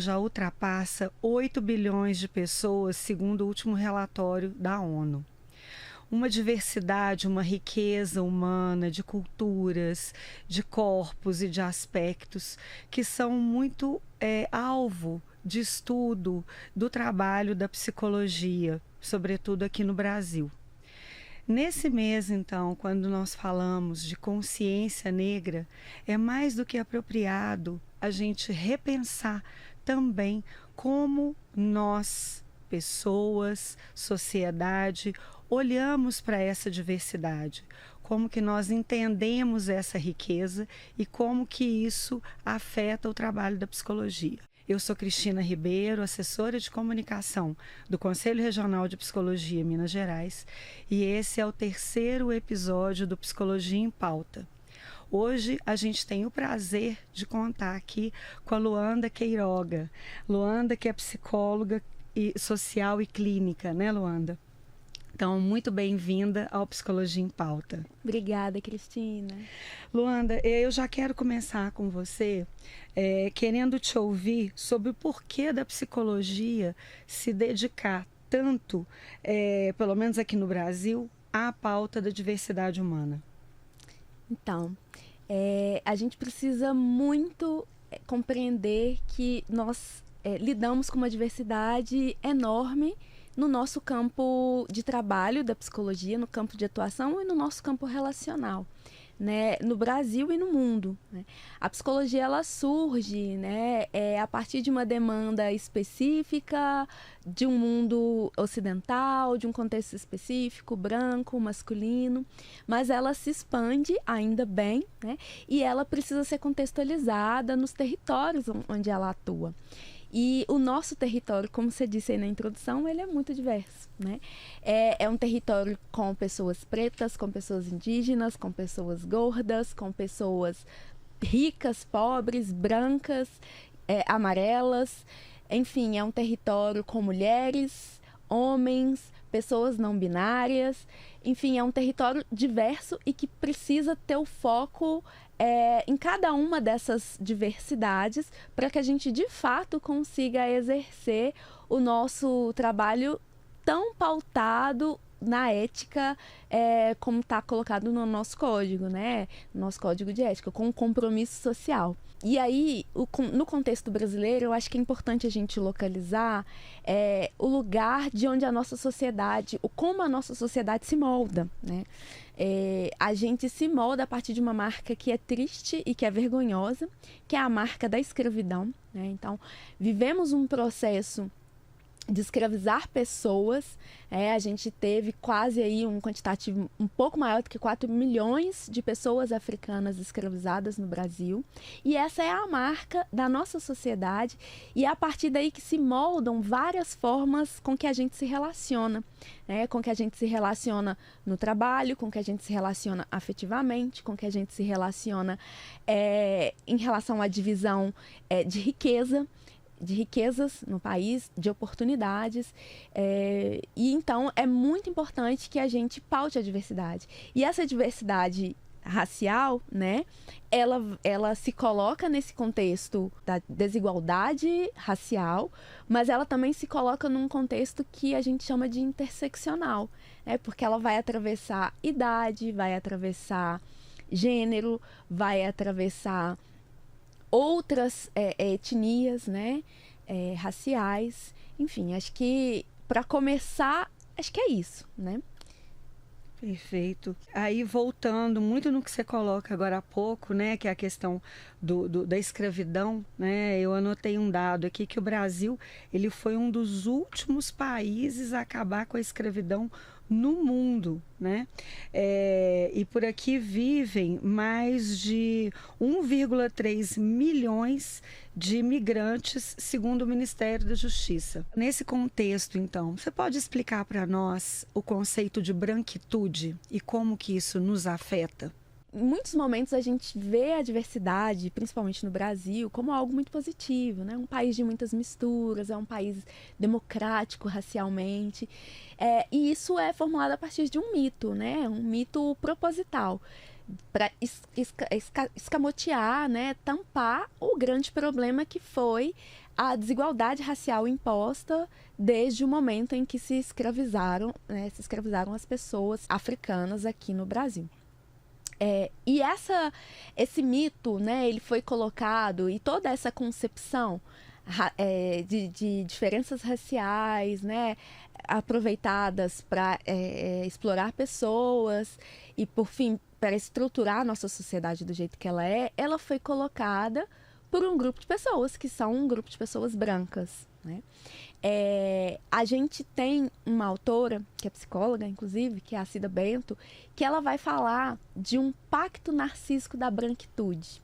já ultrapassa 8 bilhões de pessoas, segundo o último relatório da ONU. Uma diversidade, uma riqueza humana de culturas, de corpos e de aspectos que são muito alvo de estudo do trabalho da psicologia, sobretudo aqui no Brasil. Nesse mês, então, quando nós falamos de consciência negra, é mais do que apropriado a gente repensar também como nós, pessoas, sociedade, olhamos para essa diversidade, como que nós entendemos essa riqueza e como que isso afeta o trabalho da psicologia. Eu sou Cristina Ribeiro, assessora de comunicação do Conselho Regional de Psicologia Minas Gerais, e esse é o 3º episódio do Psicologia em Pauta. Hoje a gente tem o prazer de contar aqui com a Luanda Queiroga. Luanda, que é psicóloga social e clínica, né, Luanda? Então, muito bem-vinda ao Psicologia em Pauta. Obrigada, Cristina. Luanda, eu já quero começar com você, querendo te ouvir sobre o porquê da psicologia se dedicar tanto, pelo menos aqui no Brasil, à pauta da diversidade humana. Então, a gente precisa muito compreender que nós lidamos com uma diversidade enorme no nosso campo de trabalho da psicologia, no campo de atuação e no nosso campo relacional, né, no Brasil e no mundo, né? A psicologia ela surge, né, a partir de uma demanda específica de um mundo ocidental, de um contexto específico, branco, masculino, mas ela se expande, ainda bem, né, e ela precisa ser contextualizada nos territórios onde ela atua. E o nosso território, como você disse aí na introdução, ele é muito diverso, né? É um território com pessoas pretas, com pessoas indígenas, com pessoas gordas, com pessoas ricas, pobres, brancas, amarelas. Enfim, é um território com mulheres, homens, pessoas não binárias. Enfim, é um território diverso e que precisa ter o foco em cada uma dessas diversidades para que a gente, de fato, consiga exercer o nosso trabalho tão pautado na ética, como está colocado no nosso código, né? No nosso código de ética, com um compromisso social. E aí, no contexto brasileiro, eu acho que é importante a gente localizar o lugar de onde a nossa sociedade, como a nossa sociedade se molda, né? A gente se molda a partir de uma marca que é triste e que é vergonhosa, que é a marca da escravidão, né? Então, vivemos um processo de escravizar pessoas, a gente teve quase aí um quantitativo um pouco maior do que 4 milhões de pessoas africanas escravizadas no Brasil, e essa é a marca da nossa sociedade, e é a partir daí que se moldam várias formas com que a gente se relaciona, com que a gente se relaciona no trabalho, com que a gente se relaciona afetivamente, com que a gente se relaciona em relação à divisão de riquezas no país, de oportunidades, e então é muito importante que a gente paute a diversidade. E essa diversidade racial, né, ela se coloca nesse contexto da desigualdade racial, mas ela também se coloca num contexto que a gente chama de interseccional, porque ela vai atravessar idade, vai atravessar gênero, vai atravessar outras etnias, né, raciais. Enfim, acho que para começar, acho que é isso, né? Perfeito. Aí, voltando muito no que você coloca agora há pouco, né, que é a questão da escravidão, né, eu anotei um dado aqui que o Brasil ele foi um dos últimos países a acabar com a escravidão no mundo, né? E por aqui vivem mais de 1,3 milhões de imigrantes, segundo o Ministério da Justiça. Nesse contexto, então, você pode explicar para nós o conceito de branquitude e como que isso nos afeta? Em muitos momentos a gente vê a diversidade, principalmente no Brasil, como algo muito positivo, né? Um país de muitas misturas, é um país democrático racialmente, e isso é formulado a partir de um mito, né? Um mito proposital, para escamotear, né? Tampar o grande problema que foi a desigualdade racial imposta desde o momento em que se escravizaram, né, as pessoas africanas aqui no Brasil. E esse mito, né, ele foi colocado, e toda essa concepção de diferenças raciais, né, aproveitadas para explorar pessoas e, por fim, para estruturar a nossa sociedade do jeito que ela foi colocada por um grupo de pessoas, que são um grupo de pessoas brancas, né? A gente tem uma autora, que é psicóloga, inclusive, que é a Cida Bento, que ela vai falar de um pacto narcísico da branquitude.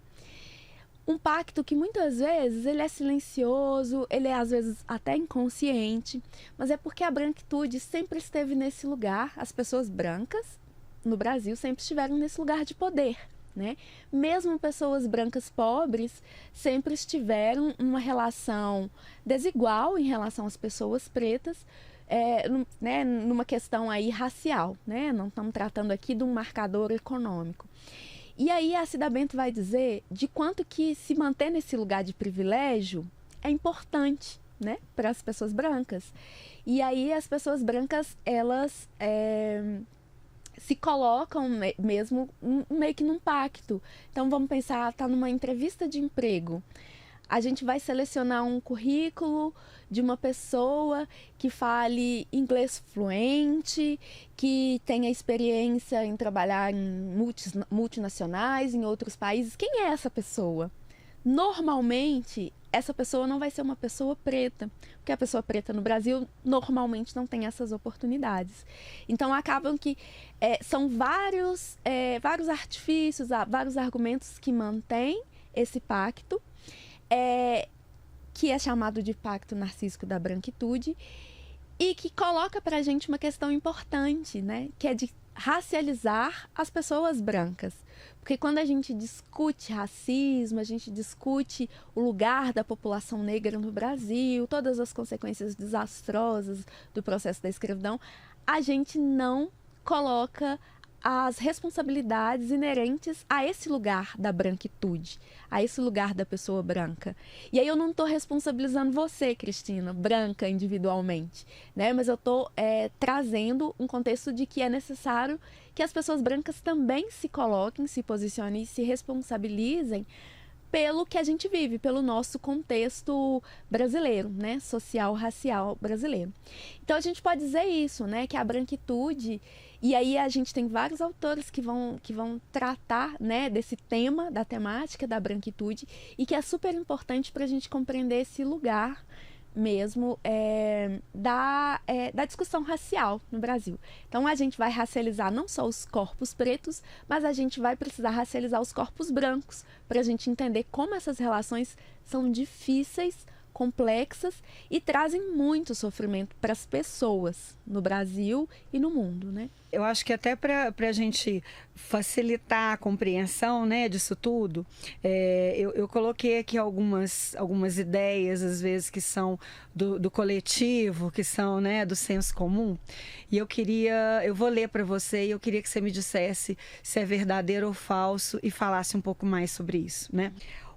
Um pacto que muitas vezes ele é silencioso, ele é às vezes até inconsciente, mas é porque a branquitude sempre esteve nesse lugar, as pessoas brancas no Brasil sempre estiveram nesse lugar de poder, né? Mesmo pessoas brancas pobres sempre estiveram numa relação desigual em relação às pessoas pretas, né, numa questão aí racial, né? Não estamos tratando aqui de um marcador econômico. E aí a Cida Bento vai dizer de quanto que se manter nesse lugar de privilégio é importante, né, para as pessoas brancas. E aí as pessoas brancas, elas se colocam mesmo meio que num pacto. Então vamos pensar, tá numa entrevista de emprego. A gente vai selecionar um currículo de uma pessoa que fale inglês fluente, que tenha experiência em trabalhar em multinacionais, em outros países. Quem é essa pessoa? Normalmente, essa pessoa não vai ser uma pessoa preta, porque a pessoa preta no Brasil normalmente não tem essas oportunidades. Então, acabam que são vários artifícios, vários argumentos que mantêm esse pacto, que é chamado de pacto narcísico da branquitude, e que coloca para a gente uma questão importante, né? Que é de racializar as pessoas brancas. Porque quando a gente discute racismo, a gente discute o lugar da população negra no Brasil, todas as consequências desastrosas do processo da escravidão, a gente não coloca as responsabilidades inerentes a esse lugar da branquitude, a esse lugar da pessoa branca. E aí eu não estou responsabilizando você, Cristina, branca individualmente, né? Mas eu estou trazendo um contexto de que é necessário que as pessoas brancas também se coloquem, se posicionem e se responsabilizem pelo que a gente vive, pelo nosso contexto brasileiro, né? Social, racial brasileiro. Então a gente pode dizer isso, né? Que a branquitude... E aí a gente tem vários autores que vão tratar, né, desse tema, da temática da branquitude, e que é super importante para a gente compreender esse lugar mesmo da discussão racial no Brasil. Então a gente vai racializar não só os corpos pretos, mas a gente vai precisar racializar os corpos brancos, para a gente entender como essas relações são difíceis, complexas e trazem muito sofrimento para as pessoas no Brasil e no mundo, né? Eu acho que até para a gente facilitar a compreensão, né, disso tudo, eu coloquei aqui algumas ideias, às vezes, que são do coletivo, que são, né, do senso comum. E eu vou ler para você e eu queria que você me dissesse se é verdadeiro ou falso e falasse um pouco mais sobre isso, né?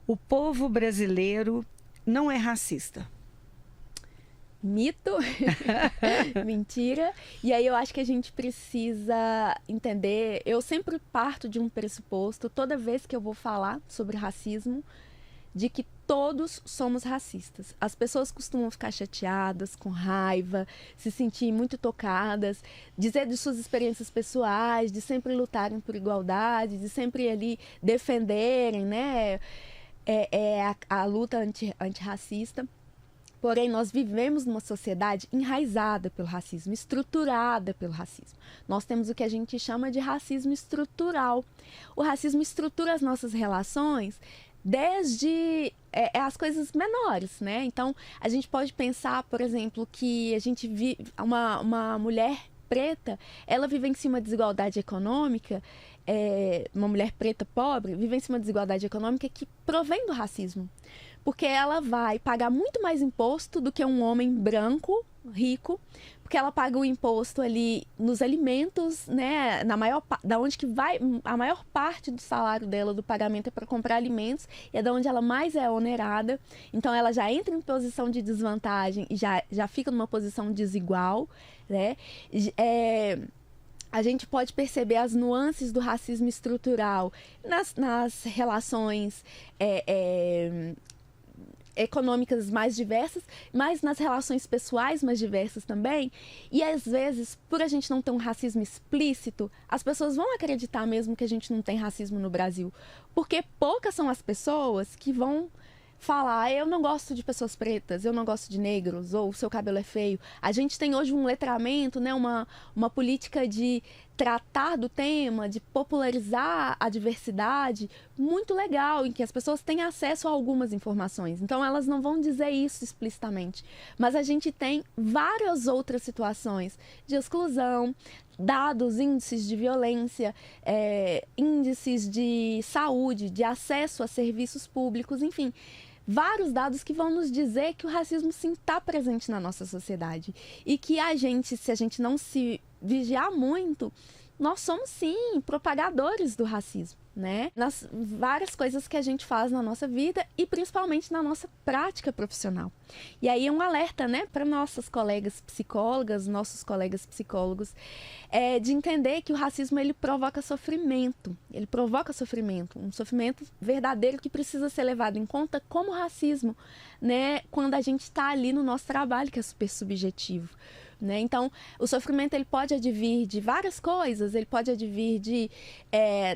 O povo brasileiro não é racista. Mito, mentira. E aí eu acho que a gente precisa entender, eu sempre parto de um pressuposto, toda vez que eu vou falar sobre racismo, de que todos somos racistas. As pessoas costumam ficar chateadas, com raiva, se sentir muito tocadas, dizer de suas experiências pessoais, de sempre lutarem por igualdade, de sempre ali defenderem, né, a luta antirracista. Porém, nós vivemos numa sociedade enraizada pelo racismo, estruturada pelo racismo. Nós temos o que a gente chama de racismo estrutural. O racismo estrutura as nossas relações desde as coisas menores, né? Então, a gente pode pensar, por exemplo, que a gente vive uma mulher preta, ela vivencia uma desigualdade econômica, uma mulher preta pobre vivencia uma desigualdade econômica que provém do racismo. Porque ela vai pagar muito mais imposto do que um homem branco rico, porque ela paga o imposto ali nos alimentos, né, da onde que vai a maior parte do salário dela, do pagamento é para comprar alimentos, e é da onde ela mais é onerada. Então ela já entra em posição de desvantagem e já fica numa posição desigual, né? A gente pode perceber as nuances do racismo estrutural nas relações econômicas mais diversas, mas nas relações pessoais mais diversas também. E às vezes, por a gente não ter um racismo explícito, as pessoas vão acreditar mesmo que a gente não tem racismo no Brasil. Porque poucas são as pessoas que vão falar, eu não gosto de pessoas pretas, eu não gosto de negros, ou o seu cabelo é feio. A gente tem hoje um letramento, né, uma política de tratar do tema, de popularizar a diversidade, muito legal, em que as pessoas têm acesso a algumas informações. Então, elas não vão dizer isso explicitamente. Mas a gente tem várias outras situações de exclusão, dados, índices de violência, índices de saúde, de acesso a serviços públicos, enfim, vários dados que vão nos dizer que o racismo sim está presente na nossa sociedade e que se a gente não se vigiar muito, nós somos sim propagadores do racismo, né? Nas várias coisas que a gente faz na nossa vida e principalmente na nossa prática profissional. E aí é um alerta, né, para nossas colegas psicólogas, nossos colegas psicólogos, de entender que o racismo ele provoca sofrimento, um sofrimento verdadeiro que precisa ser levado em conta como racismo, né, quando a gente está ali no nosso trabalho, que é super subjetivo. Né? Então, o sofrimento ele pode advir de várias coisas, ele pode advir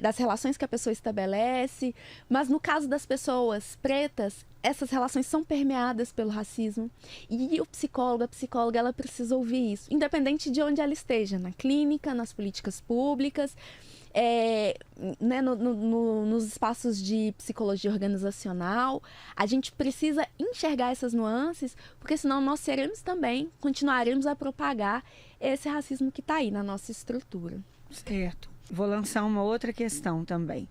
das relações que a pessoa estabelece, mas no caso das pessoas pretas, essas relações são permeadas pelo racismo e o psicólogo, a psicóloga, ela precisa ouvir isso, independente de onde ela esteja, na clínica, nas políticas públicas, né, nos espaços de psicologia organizacional. A gente precisa enxergar essas nuances, porque senão nós continuaremos a propagar esse racismo que está aí na nossa estrutura. Certo. Vou lançar uma outra questão também,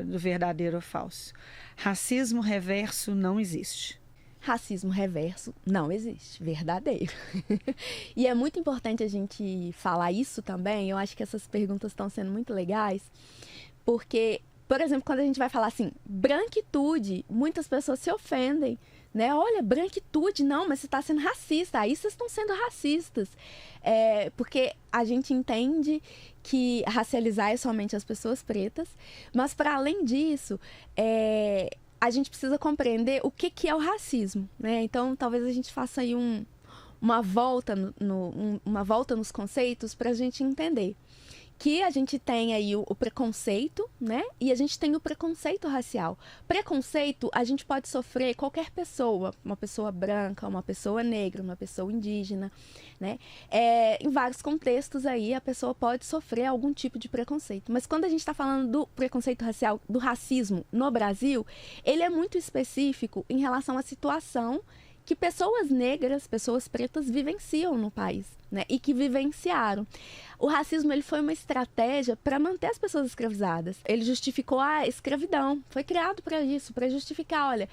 do verdadeiro ou falso. Racismo reverso não existe. Racismo reverso não existe, verdadeiro. E é muito importante a gente falar isso também. Eu acho que essas perguntas estão sendo muito legais, porque, por exemplo, quando a gente vai falar assim, branquitude, muitas pessoas se ofendem, né? Olha, branquitude, não, mas você está sendo racista, aí vocês estão sendo racistas. Porque a gente entende que racializar é somente as pessoas pretas, mas para além disso, a gente precisa compreender o que é o racismo, né? Então, talvez a gente faça aí uma volta nos conceitos para a gente entender que a gente tem aí o preconceito, né? E a gente tem o preconceito racial. Preconceito, a gente pode sofrer qualquer pessoa, uma pessoa branca, uma pessoa negra, uma pessoa indígena, né? Em vários contextos aí a pessoa pode sofrer algum tipo de preconceito. Mas quando a gente está falando do preconceito racial, do racismo no Brasil, ele é muito específico em relação à situação que pessoas negras, pessoas pretas vivenciam no país, né? E que vivenciaram. O racismo ele foi uma estratégia para manter as pessoas escravizadas. Ele justificou a escravidão. Foi criado para isso, para justificar, olha,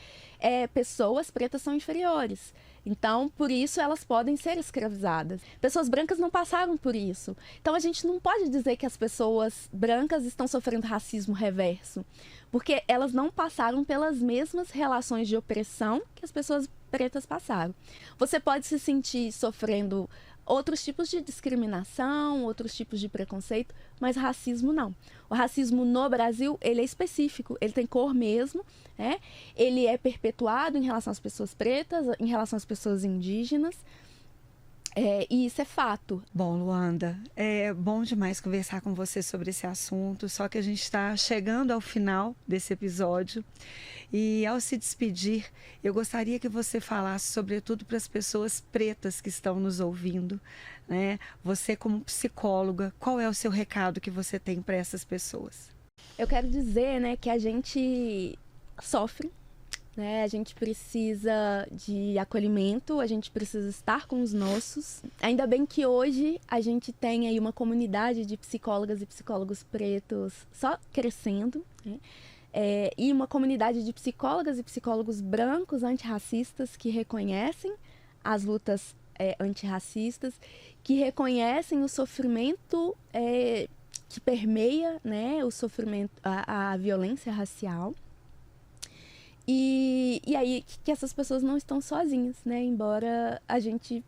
pessoas pretas são inferiores. Então, por isso, elas podem ser escravizadas. Pessoas brancas não passaram por isso. Então, a gente não pode dizer que as pessoas brancas estão sofrendo racismo reverso, porque elas não passaram pelas mesmas relações de opressão que as pessoas pretas passaram. Você pode se sentir sofrendo outros tipos de discriminação, outros tipos de preconceito, mas racismo não. O racismo no Brasil, ele é específico, ele tem cor mesmo, né? Ele é perpetuado em relação às pessoas pretas, em relação às pessoas indígenas, e isso é fato. Bom, Luanda, é bom demais conversar com você sobre esse assunto, só que a gente está chegando ao final desse episódio e ao se despedir, eu gostaria que você falasse sobretudo para as pessoas pretas que estão nos ouvindo, né? Você como psicóloga, qual é o seu recado que você tem para essas pessoas? Eu quero dizer, né, que a gente sofre, né? A gente precisa de acolhimento, a gente precisa estar com os nossos. Ainda bem que hoje a gente tem aí uma comunidade de psicólogas e psicólogos pretos só crescendo, né? E uma comunidade de psicólogas e psicólogos brancos antirracistas que reconhecem as lutas antirracistas, que reconhecem o sofrimento que permeia, né, o sofrimento, a violência racial. E aí que essas pessoas não estão sozinhas, né? Embora a gente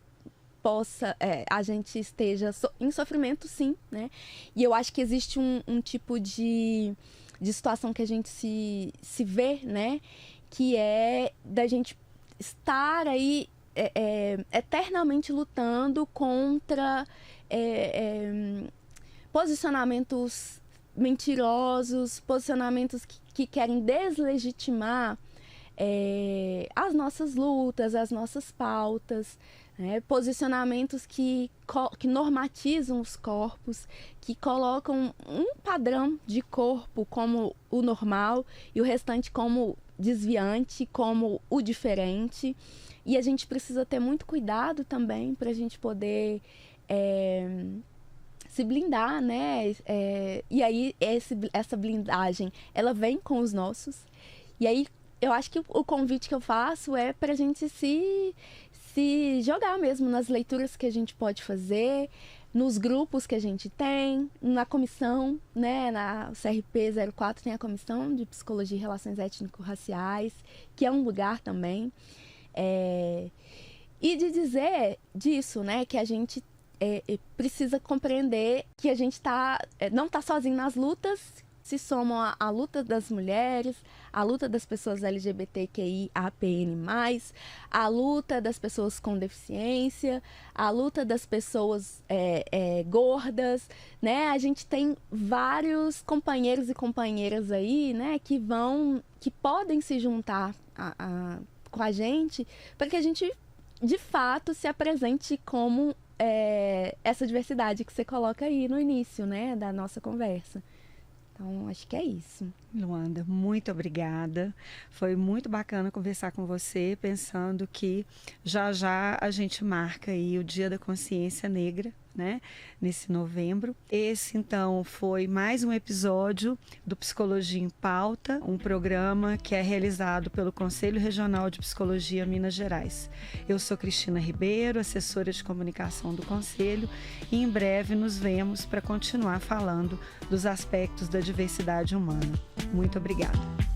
a gente esteja em sofrimento, sim, né? E eu acho que existe um tipo de situação que a gente se vê, né? Que é da gente estar aí eternamente lutando contra posicionamentos mentirosos, posicionamentos que querem deslegitimar as nossas lutas, as nossas pautas, né? Posicionamentos que normatizam os corpos, que colocam um padrão de corpo como o normal e o restante como desviante, como o diferente. E a gente precisa ter muito cuidado também para a gente poder se blindar, né? E aí essa blindagem, ela vem com os nossos. E aí eu acho que o convite que eu faço é para a gente se jogar mesmo nas leituras que a gente pode fazer, nos grupos que a gente tem, na comissão, né? Na CRP 04 tem a Comissão de Psicologia e Relações Étnico-Raciais, que é um lugar também. E de dizer disso, né? Que a gente precisa compreender que a gente não está sozinho nas lutas, se somam a luta das mulheres, a luta das pessoas LGBTQIAPN+, a luta das pessoas com deficiência, a luta das pessoas gordas, né? A gente tem vários companheiros e companheiras aí, né? Que podem se juntar com a gente para que a gente, de fato, se apresente como essa diversidade que você coloca aí no início, né? Da nossa conversa. Então, acho que é isso. Luanda, muito obrigada. Foi muito bacana conversar com você, pensando que já já a gente marca aí o Dia da Consciência Negra, né? Nesse novembro. Esse, então, foi mais um episódio do Psicologia em Pauta, um programa que é realizado pelo Conselho Regional de Psicologia Minas Gerais. Eu sou Cristina Ribeiro, assessora de comunicação do Conselho, e em breve nos vemos para continuar falando dos aspectos da diversidade humana. Muito obrigada.